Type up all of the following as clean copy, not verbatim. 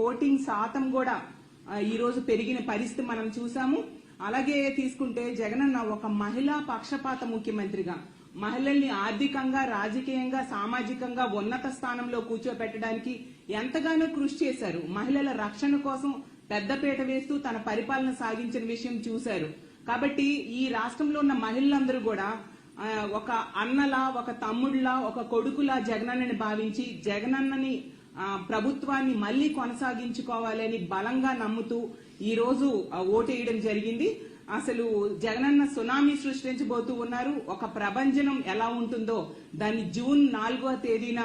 Voting శాతం కూడా ఈ రోజు పెరిగిన పరిస్థితి మనం చూసాము. అలాగే తీసుకుంటే జగనన్న ఒక మహిళా పక్షపాత ముఖ్యమంత్రిగా మహిళల్ని ఆర్థికంగా, రాజకీయంగా, సామాజికంగా ఉన్నత స్థానంలో కూర్చోపెట్టడానికి ఎంతగానో కృషి చేశారు. మహిళల రక్షణ కోసం పెద్దపీట వేస్తూ తన పరిపాలన సాగించిన విషయం చూశారు. కాబట్టి ఈ రాష్ట్రంలో ఉన్న మహిళలందరూ కూడా ఒక అన్నలా, ఒక తమ్ముళ్లా, ఒక కొడుకులా జగనన్నని భావించి జగనన్నని ప్రభుత్వాన్ని మళ్లీ కొనసాగించుకోవాలని బలంగా నమ్ముతూ ఈ రోజు ఓటేయడం జరిగింది. అసలు జగనన్న సునామీ సృష్టించబోతూ ఉన్నారు. ఒక ప్రభంజనం ఎలా ఉంటుందో దాన్ని జూన్ 4వ తేదీన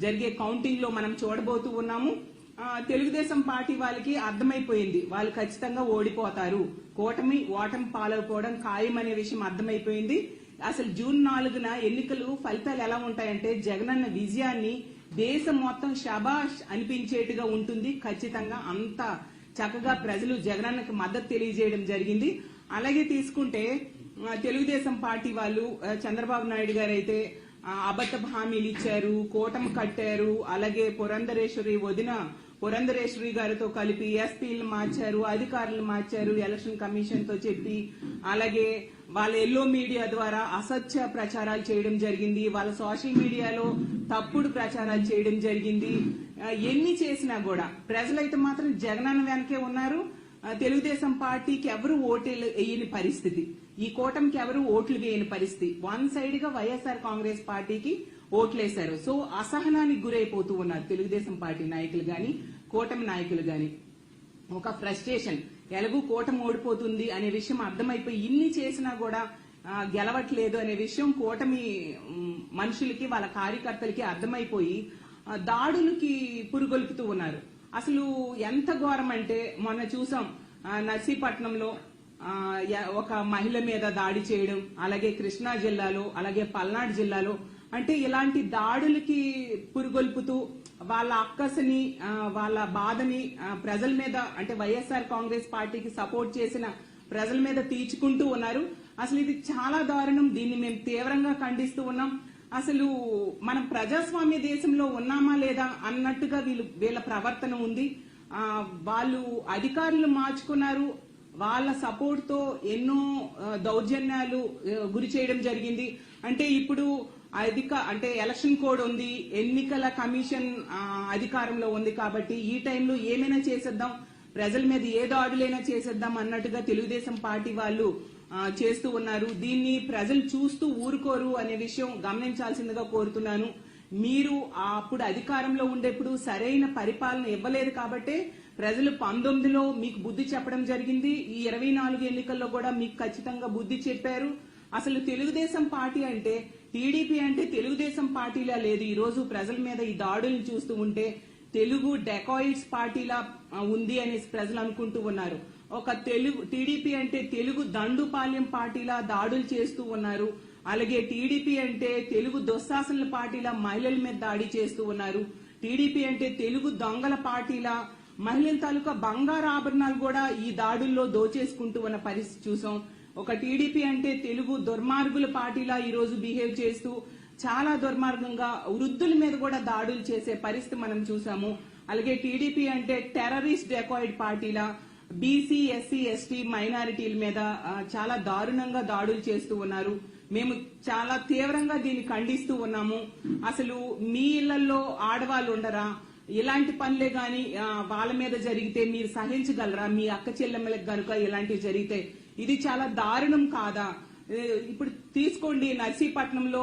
జరిగే కౌంటింగ్ లో మనం చూడబోతూ ఉన్నాము. తెలుగుదేశం పార్టీ వాళ్ళకి అర్థమైపోయింది, వాళ్ళు ఖచ్చితంగా ఓడిపోతారు, ఓటమి పాలైపోవడం ఖాయం అనే విషయం అర్థమైపోయింది. అసలు జూన్ 4న ఎన్నికలు ఫలితాలు ఎలా ఉంటాయంటే జగనన్న విజయాన్ని దేశం మొత్తం షబాష్ అనిపించేట్టుగా ఉంటుంది. ఖచ్చితంగా అంత చక్కగా ప్రజలు జగనన్నకి మద్దతు తెలియజేయడం జరిగింది. అలాగే తీసుకుంటే తెలుగుదేశం పార్టీ వాళ్ళు చంద్రబాబు నాయుడు గారు అయితే అబద్ధ హామీలు ఇచ్చారు, కూటమి కట్టారు. అలాగే పురంధరేశ్వరి గారితో కలిపి ఎస్పీలు మార్చారు, అధికారులు మార్చారు ఎలక్షన్ కమిషన్ తో చెప్పి. అలాగే వాళ్ళ ఎల్లో మీడియా ద్వారా అసత్య ప్రచారాలు చేయడం జరిగింది. వాళ్ళ సోషల్ మీడియాలో తప్పుడు ప్రచారాలు చేయడం జరిగింది. ఎన్ని చేసినా కూడా ప్రజలైతే మాత్రం జగనన్న వెనకే ఉన్నారు. తెలుగుదేశం పార్టీకి ఎవరు ఓట్లు వేయని పరిస్థితి, ఈ కూటమికి ఎవరు ఓట్లు వేయని పరిస్థితి. వన్ సైడ్ గా వైఎస్ఆర్ కాంగ్రెస్ పార్టీకి ఓట్లేశారు. సో అసహనానికి గురైపోతూ ఉన్నారు తెలుగుదేశం పార్టీ నాయకులు గాని, కూటమి నాయకులు గాని. ఒక ఫ్రస్ట్రేషన్, ఎలాగూ కూటమి ఓడిపోతుంది అనే విషయం అర్థమైపోయి ఇన్ని చేసినా కూడా గెలవట్లేదు అనే విషయం కూటమి మనుషులకి, వాళ్ళ కార్యకర్తలకి అర్థమైపోయి దాడులకి పురుగొల్పుతూ ఉన్నారు. అసలు ఎంత ఘోరం అంటే మొన్న చూసాం నర్సీపట్నంలో ఒక మహిళ మీద దాడి చేయడం, అలాగే కృష్ణా జిల్లాలో, అలాగే పల్నాడు జిల్లాలో. అంటే ఇలాంటి దాడులకి పురుగొల్పుతూ వాళ్ళ అక్కసని, వాళ్ళ బాధని ప్రజల మీద, అంటే వైఎస్ఆర్ కాంగ్రెస్ పార్టీకి సపోర్ట్ చేసిన ప్రజల మీద తీర్చుకుంటూ ఉన్నారు. అసలు ఇది చాలా దారుణం. దీన్ని మేము తీవ్రంగా ఖండిస్తూ ఉన్నాం. అసలు మనం ప్రజాస్వామ్య దేశంలో ఉన్నామా లేదా అన్నట్టుగా వీళ్ళ ప్రవర్తన ఉంది. వాళ్ళు అధికారులు మార్చుకున్నారు, వాళ్ళ సపోర్ట్ తో ఎన్నో దౌర్జన్యాలు గురి చేయడం జరిగింది. అంటే ఇప్పుడు అంటే ఎలక్షన్ కోడ్ ఉంది, ఎన్నికల కమిషన్ అధికారంలో ఉంది. కాబట్టి ఈ టైంలో ఏమైనా చేసేద్దాం, ప్రజల మీద ఏ దాడులైనా చేసేద్దాం అన్నట్టుగా తెలుగుదేశం పార్టీ వాళ్ళు చేస్తూ ఉన్నారు. దీన్ని ప్రజలు చూస్తూ ఊరుకోరు అనే విషయం గమనించాల్సిందిగా కోరుతున్నాను. మీరు అప్పుడు అధికారంలో ఉండేప్పుడు సరైన పరిపాలన ఇవ్వలేదు కాబట్టే ప్రజలు 19లో మీకు బుద్ధి చెప్పడం జరిగింది. ఈ 24 ఎన్నికల్లో కూడా మీకు ఖచ్చితంగా బుద్ధి చెప్పారు. అసలు తెలుగుదేశం పార్టీ అంటే, టీడీపీ అంటే తెలుగుదేశం పార్టీలా లేదు. ఈ రోజు ప్రజల మీద ఈ దాడులను చూస్తూ ఉంటే తెలుగు డెకాయిడ్స్ పార్టీలా ఉంది అనేసి ప్రజలు అనుకుంటూ ఉన్నారు. ఒక టీడీపీ అంటే తెలుగు దండుపాల్యం పార్టీలా దాడులు చేస్తూ ఉన్నారు. అలాగే టీడీపీ అంటే తెలుగు దుశ్శాసనల పార్టీలా మహిళల మీద దాడి చేస్తూ ఉన్నారు. టీడీపీ అంటే తెలుగు దొంగల పార్టీలా మహిళల తాలూకా బంగారు ఆభరణాలు కూడా ఈ దాడుల్లో దోచేసుకుంటూ ఉన్న పరిస్థితి చూసాం. ఒక టీడీపీ అంటే తెలుగు దుర్మార్గుల పార్టీలా ఈ రోజు బిహేవ్ చేస్తూ చాలా దుర్మార్గంగా వృద్ధుల మీద కూడా దాడులు చేసే పరిస్థితి మనం చూసాము. అలాగే టీడీపీ అంటే టెర్రరిస్ట్ డెకాయిడ్ పార్టీలా బీసీ, ఎస్సీ, ఎస్టీ మైనారిటీల మీద చాలా దారుణంగా దాడులు చేస్తూ ఉన్నారు. మేము చాలా తీవ్రంగా దీన్ని ఖండిస్తూ ఉన్నాము. అసలు మీ ఇళ్లలో ఆడవాళ్ళు ఉండరా? ఇలాంటి పనులే గాని వాళ్ళ మీద జరిగితే మీరు సహించగలరా? మీ అక్క చెల్లెమ్మలకు గనుక ఇలాంటివి జరిగితే ఇది చాలా దారుణం కాదా? ఇప్పుడు తీసుకోండి, నర్సీపట్నంలో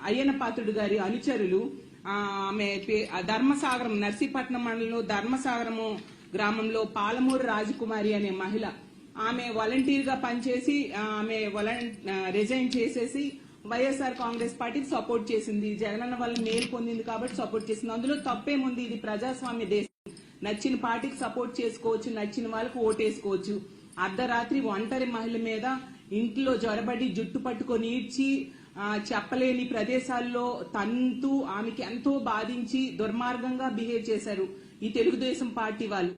అయ్యన్న పాత్రుడు గారి అనుచరులు ఆమె ధర్మసాగరం, నర్సీపట్నం మండలంలో ధర్మసాగరము గ్రామంలో పాలమూరు రాజకుమారి అనే మహిళ, ఆమె వాలంటీర్ గా పనిచేసి ఆమె రిజైన్ చేసేసి వైఎస్ఆర్ కాంగ్రెస్ పార్టీకి సపోర్ట్ చేసింది. జగనన్న వల్ల మేలు పొందింది కాబట్టి సపోర్ట్ చేసింది. అందులో తప్పేముంది? ఇది ప్రజాస్వామ్య దేశం. నచ్చిన పార్టీకి సపోర్ట్ చేసుకోవచ్చు, నచ్చిన వాళ్ళకి ఓటేసుకోవచ్చు. అర్ధరాత్రి ఒంటరి మహిళ మీద ఇంట్లో జొరబడి జుట్టు పట్టుకొని ఈడ్చి చెప్పలేని ప్రదేశాల్లో తంతూ ఆమెకి ఎంతో బాధించి దుర్మార్గంగా బిహేవ్ చేశారు ఈ తెలుగుదేశం పార్టీ వాళ్ళు.